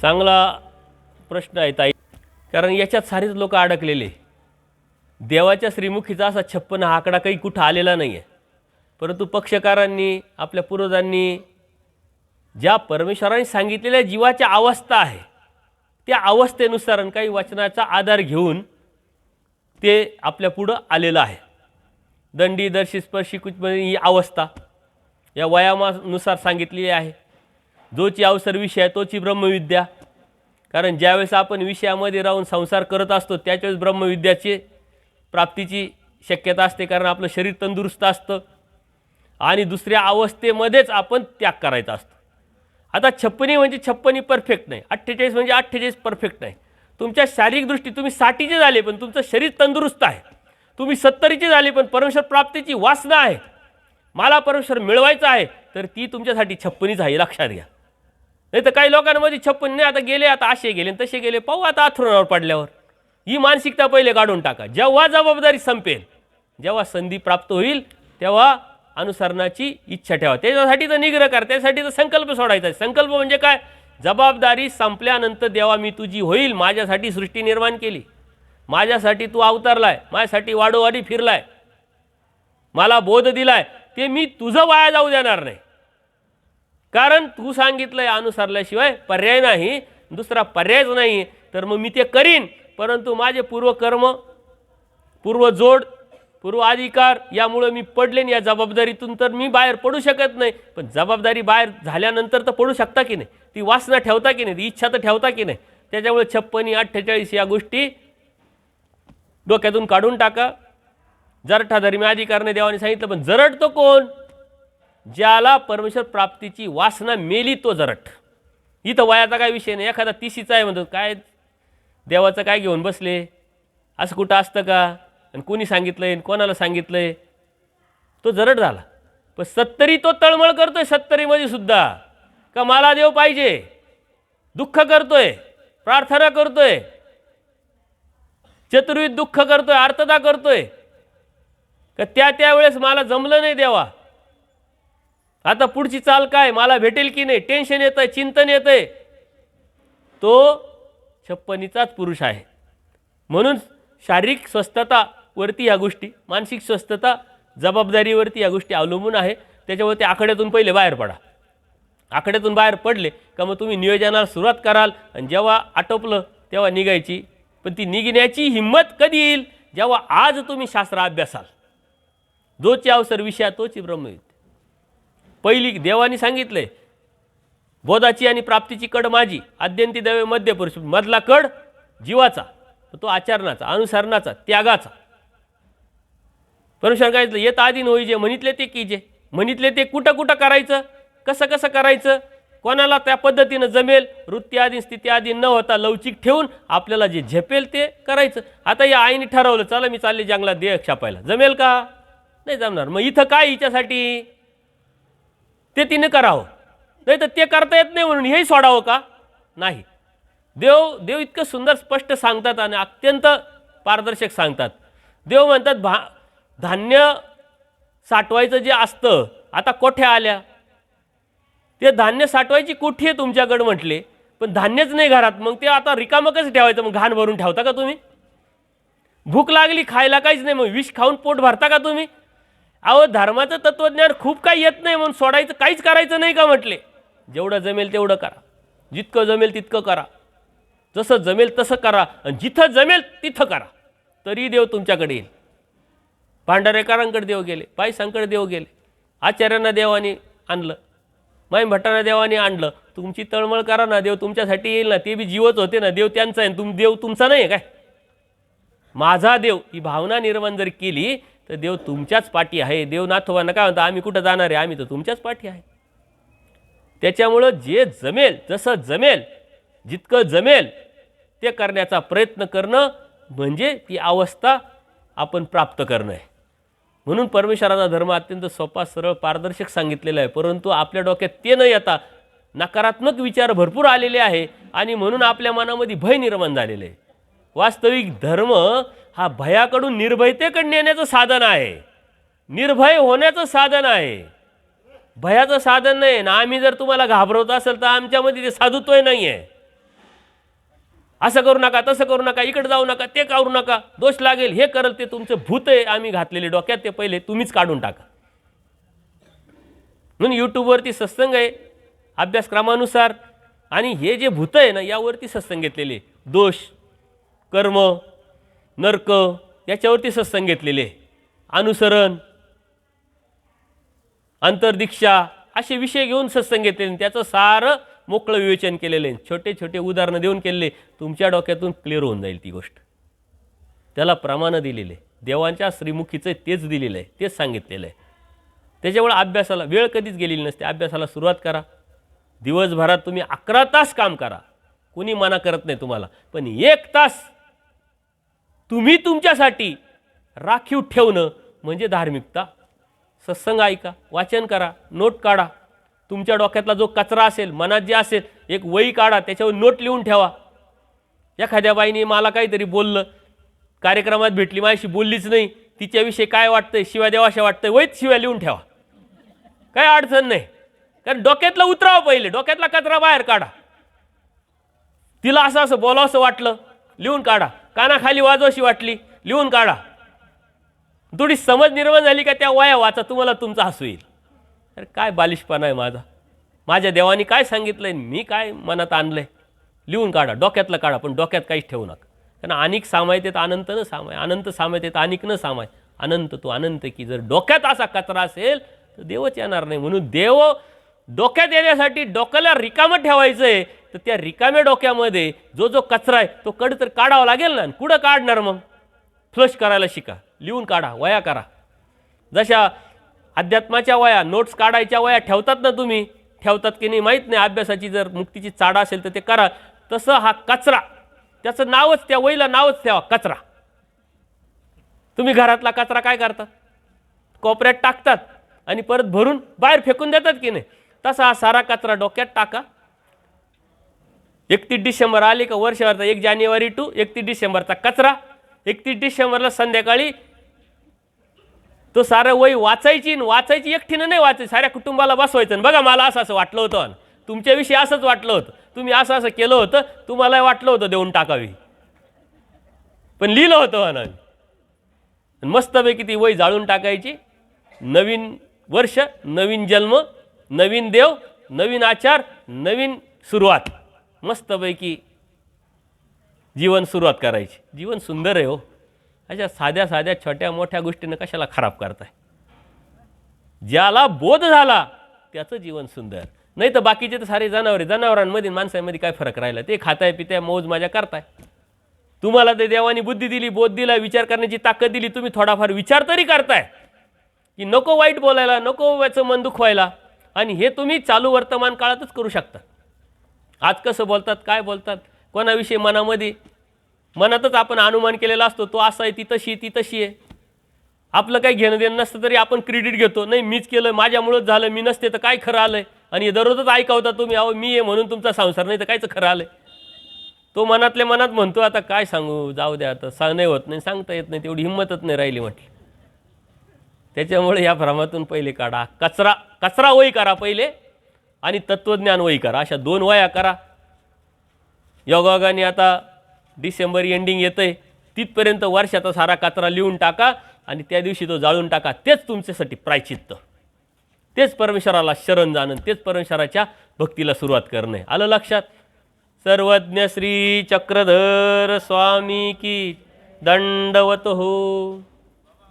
चांगला प्रश्न आहे ताई, कारण याच्यात सारेच लोक अडकलेले. देवाच्या श्रीमुखीचा असा 56 हा आकडा काही कुठं आलेला नाही आहे, परंतु पक्षकारांनी आपल्या पूर्वजांनी ज्या परमेश्वराने सांगितलेल्या जीवाच्या अवस्था आहे त्या अवस्थेनुसार काही वचनाचा आधार घेऊन ते आपल्या पुढं आलेलं आहे. दंडी दर्शी स्पर्शी कुचमध्ये ही अवस्था या वयामानुसार सांगितलेली आहे. जोची अवसर विषय आहे तोची ब्रह्मविद्या. कारण ज्यावेळेस आपण विषयामध्ये राहून संसार करत असतो त्याच्यावेळेस ब्रह्मविद्याची प्राप्तीची शक्यता असते, कारण आपलं शरीर तंदुरुस्त असतं आणि दुसऱ्या अवस्थेमध्येच आपण त्याग करायचा असतो. आता 56 म्हणजे 56 परफेक्ट नाही, 48 म्हणजे 48 परफेक्ट नाही. तुमच्या शारीरिक दृष्टी तुम्ही 60चे झाले पण तुमचं शरीर तंदुरुस्त आहे, तुम्ही 70चे झाले पण परमेश्वर प्राप्तीची वासना आहे, मला परमेश्वर मिळवायचा आहे, तर ती तुमच्यासाठी 56च आहे, लक्षात घ्या. नाही तर काही लोकांमध्ये 56 नाही, आता गेले, आता असे गेले तसे गेले, पाहू आता आथरुणावर पडल्यावर. ही मानसिकता पहिले काढून टाका. जेव्हा जबाबदारी संपेल, जेव्हा संधी प्राप्त होईल तेव्हा अनुसरणाची इच्छा ठेवा. त्याच्यासाठी तर निग्रह करा, त्यासाठी तर संकल्प सोडायचा. संकल्प म्हणजे काय? जबाबदारी संपल्यानंतर देवा मी तुझी होईल, माझ्यासाठी सृष्टी निर्माण केली, माझ्यासाठी तू अवतारलाय, माझ्यासाठी वाडोवाडी फिरलाय, मला बोध दिलाय, ते मी तुझं वाया जाऊ देणार नाही. कारण तू सांगितलंय अनुसरल्याशिवाय पर्याय नाही, दुसरा पर्यायच नाही. तर मग मी ते करीन, परंतु माझे पूर्वकर्म, पूर्वजोड, पूर्व अधिकार यामुळे मी पडलेन या जबाबदारीतून, तर मी बाहेर पडू शकत नाही. पण जबाबदारी बाहेर झाल्यानंतर तर पडू शकता की नाही, ती वासना ठेवता की नाही, ती इच्छा तर ठेवता की नाही. त्याच्यामुळे 56 48 या गोष्टी डोक्यातून काढून टाका. जरठा धर्मी अधिकारने देवाने सांगितलं, पण जरट तो कोण? ज्याला परमेश्वर प्राप्तीची वासना मेली तो जरट. इथं वयाचा काय विषय नाही. एखादा 30चा आहे म्हणतो, काय देवाचं काय घेऊन बसले, असं कुठं असतं का, आणि कोणी सांगितलंय, कोणाला सांगितलंय, तो जरट झाला. पण 70 तो तळमळ करतोय, 70मध्ये सुद्धा का मला देव पाहिजे, दुःख करतोय, प्रार्थना करतोय, चतुर्विध दुःख करतोय, आर्तता करतोय, का त्यावेळेस मला जमलं नाही देवा, आता पुढची चाल काय, मला भेटेल की नाही, टेन्शन येतंय, चिंतन येतंय, तो 56चाच पुरुष आहे. म्हणून शारीरिक स्वस्थतावरती या गोष्टी, मानसिक स्वस्थता, जबाबदारीवरती या गोष्टी अवलंबून आहे. त्याच्यावरती आखाड्यातून पहिले बाहेर पडा. आखाड्यातून बाहेर पडले का मग तुम्ही नियोजनाला सुरुवात कराल, आणि जेव्हा आटोपलं तेव्हा निघायची. पण ती निघण्याची हिंमत कधी येईल? जेव्हा आज तुम्ही शास्त्र अभ्यासाल. जोची अवसर विषया तोची ब्रह्मविद्या. पहिली देवाने सांगितलंय, बोधाची आणि प्राप्तीची कड माझी, आद्यंती दैवे मध्य पुरुष. मधला कड जीवाचा, तो आचरणाचा, अनुसरणाचा, त्यागाचा. परमेश्वर काय म्हटलं, येत आधीन होई जे म्हणितले ते कीजे. म्हणितले ते कुठं कुठं करायचं, कसं कसं करायचं, कोणाला त्या पद्धतीनं जमेल, वृत्ती आधी स्थिती आधी न होता लवचिक ठेवून आपल्याला जे झेपेल ते करायचं. आता या आईने ठरवलं, चला मी चालले जंगलात देह छापायला, जमेल का? नाही जमणार. मग इथं काय हिच्यासाठी ते तिने करावं, नाही तर ते करता येत नाही म्हणून हेही सोडावं का? नाही. देव इतकं सुंदर स्पष्ट सांगतात आणि अत्यंत पारदर्शक सांगतात. देव म्हणतात, धान्य साठवायचं जे असतं, आता कोठ्या आल्या, ते धान्य साठवायची कोठी आहे तुमच्याकडे म्हटले, पण धान्यच नाही घरात, मग ते आता रिकामं कसं ठेवायचं? मग घाण भरून ठेवता का तुम्ही? भूक लागली, खायला काहीच नाही, मग विष खाऊन पोट भरता का तुम्ही? अहो, धर्माचं तत्वज्ञान खूप काही येत नाही म्हणून सोडायचं, काहीच करायचं नाही का म्हटले? जेवढं जमेल तेवढं करा, जितकं जमेल तितकं करा, जसं जमेल तसं करा, आणि जिथं जमेल तिथं करा, तरी देव तुमच्याकडे येईल. भांडारेकरांकडे देव गेले, पायसांकडे देव गेले, आचार्यांना देवाने आणलं, माई भट्टांना देवाने आणलं. तुमची तळमळ करा ना, देव तुमच्यासाठी येईल ना. ते बी जीवच होते ना, देव त्यांचा आहे, देव तुमचा नाही आहे काय? माझा देव, ही भावना निर्माण जर केली तर देव तुमच्याच पाठी आहे. देव नाथोबांना काय म्हणता, आम्ही कुठं जाणार आहे, आम्ही तर तुमच्याच पाठी आहे. त्याच्यामुळं जे जमेल, जसं जमेल, जितकं जमेल ते करण्याचा प्रयत्न करणं म्हणजे ती अवस्था आपण प्राप्त करणं आहे. म्हणून परमेश्वराचा धर्म अत्यंत सोपा, सरळ, पारदर्शक सांगितलेला आहे. परंतु आपल्या डोक्यात ते न येता नकारात्मक विचार भरपूर आलेले आहे, आणि म्हणून आपल्या मनामध्ये भय निर्माण झालेले आहे. वास्तविक धर्म हा भयाकडून निर्भयतेकडे नेण्याचं साधन आहे, निर्भय होण्याचं साधन आहे, भयाचं साधन नाही ना. आम्ही जर तुम्हाला घाबरवत असेल तर आमच्यामध्ये ते साधुत्व नाही आहे. असं करू नका, तसं करू नका, इकडे जाऊ नका, ते करू नका, दोष लागेल, हे करल, ते तुमचं भूत आहे आम्ही घातलेले डोक्यात, ते पहिले तुम्हीच काढून टाका. म्हणून यूट्यूबवरती सत्संग आहे अभ्यासक्रमानुसार, आणि हे जे भूत आहे ना यावरती सत्संग घेतलेले, दोष, कर्म, नरक, याच्यावरती सत्संग घेतलेले, अनुसरण, अंतर्दीक्षा, असे विषय घेऊन सत्संग घेतलेले, त्याचं सारं मोकळं विवेचन केलेलं आहे, छोटे छोटे उदाहरणं देऊन केलेले, तुमच्या डोक्यातून क्लिअर होऊन जाईल ती गोष्ट. त्याला प्रमाणं दिलेले, देवांच्या श्रीमुखीचं तेच दिलेलं आहे, तेच सांगितलेलं आहे. त्याच्यामुळे अभ्यासाला वेळ कधीच गेलेली नसते. अभ्यासाला सुरुवात करा, दिवसभरात तुम्ही 11 तास काम करा, कोणी मना करत नाही तुम्हाला, पण 1 तास तुम्ही तुमच्यासाठी राखीव ठेवणं म्हणजे धार्मिकता. सत्संग ऐका, वाचन करा, नोट काढा, तुमच्या डोक्यातला जो कचरा असेल, मनात जे असेल, एक वही काढा, त्याच्यावर नोट लिहून ठेवा. एखाद्या बाईने मला काहीतरी बोललं, कार्यक्रमात भेटली, माझ्याशी बोललीच नाही, तिच्याविषयी काय वाटतंय, शिव्या देवाशा वाटतंय, वहीत शिव्या लिहून ठेवा, काही अडचण नाही. कारण डोक्यातला उतरावं, पहिले डोक्यातला कचरा बाहेर काढा. तिला असं असं बोलावंसं वाटलं, लिहून काढा. कानाखाली वाजवाशी वाटली, लिहून काढा. थोडी समज निर्माण झाली का त्या वया वाचा, तुम्हाला तुमचा हसू येईल. अरे काय बालिशपणा आहे माझा, माझ्या देवानी काय सांगितलंय, मी काय मनात आणलंय, लिहून काढा, डोक्यातलं काढा, पण डोक्यात काहीच ठेवू नका. कारण अनेक सामायत येत अनंत न सामाय, अनंत सामायत येत अनेक न सामाय, अनंत तो अनंत की. जर डोक्यात असा कचरा असेल तर देवच येणार नाही. म्हणून देव डोक्यात येण्यासाठी डोक्याला रिकामं ठेवायचं आहे, तर त्या रिकाम्या डोक्यामध्ये जो जो कचरा आहे तो कड तर काढावा लागेल ना. कुठं काढणार मग? फ्लश करायला शिका, लिहून काढा, वया करा. जशा अध्यात्माच्या वया, नोट्स काढायच्या वया ठेवतात ना, तुम्ही ठेवतात की नाही माहीत नाही, अभ्यासाची जर मुक्तीची चाडा असेल तर ते करा. तसं हा कचरा, त्याचं नावच, त्या वहीला नावच ठेवा, कचरा. तुम्ही घरातला कचरा काय करतात? कोपऱ्यात टाकतात आणि परत भरून बाहेर फेकून देतात की नाही, तसा हा सारा कचरा डोक्यात टाका. 31 डिसेंबर आले का वर्षभरचा, 1 जानेवारी टू 31 डिसेंबरचा कचरा. 31 डिसेंबरला संध्याकाळी तो सारं वही वाचायची, वाचायची एकटीनं नाही वाचायची, साऱ्या कुटुंबाला बसवायचं. बघा मला असं असं वाटलं होतं, तुमच्याविषयी असंच वाटलं होतं, तुम्ही असं असं केलं होतं, तुम्हाला वाटलं होतं देऊन टाकावी, पण लिहिलं होतं म्हणून. मस्तपैकी ती वही जाळून टाकायची. नवीन वर्ष, नवीन जन्म, नवीन देव, नवीन आचार, नवीन सुरुवात, मस्तपैकी जीवन सुरुवात करायची. जीवन सुंदर आहे हो. अशा साध्या साध्या छोट्या मोठ्या गोष्टीनं कशाला खराब करताय? ज्याला बोध झाला त्याचं जीवन सुंदर. नाही तर बाकीचे तर सारे जनावरे, जनावरांमध्ये माणसांमध्ये काय फरक राहिला? ते खाताय पिताय, मौज मजा करताय. तुम्हाला ते देवानी बुद्धी दिली, बोध दिला, विचार करण्याची ताकद दिली, तुम्ही थोडाफार विचार तरी करताय की नको वाईट बोलायला, नको याचं मन दुखवायला. आणि हे तुम्ही चालू वर्तमान काळातच करू शकता. आज कसं बोलतात, काय बोलतात, कोणाविषयी मनातच आपण अनुमान केलेला असतो, तो असा आहे, ती तशी, ती तशी आहे. आपलं काही घेणं देणं नसतं तरी आपण क्रेडिट घेतो, नाही मीच केलं, माझ्यामुळंच झालं, मी नसते तर काय खरं आलंय. आणि दररोजच ऐकवता तुम्ही, अहो मी आहे म्हणून तुमचा संसार, नाही तर कायचं खरं आलंय. तो मनातल्या मनात म्हणतो, आता काय सांगू, जाऊ द्या, आता नाही होत नाही, सांगता येत नाही, तेवढी हिंमतच नाही राहिली म्हटलं. त्याच्यामुळे या भ्रमातून पहिले काढा, कचरा वही करा पहिले, आणि तत्त्वज्ञान वही करा. अशा 2 वया करा. योगायोगाने आता डिसेंबर एंडिंग येतंय, तिथपर्यंत वर्षाचा सारा कचरा लिहून टाका आणि त्या दिवशी तो जाळून टाका. तेच तुमच्यासाठी प्रायचित्त, तेच परमेश्वराला शरण जाणं, तेच परमेश्वराच्या भक्तीला सुरुवात करणे. आलं लक्षात? सर्वज्ञ श्री चक्रधर स्वामी की दंडवत हो.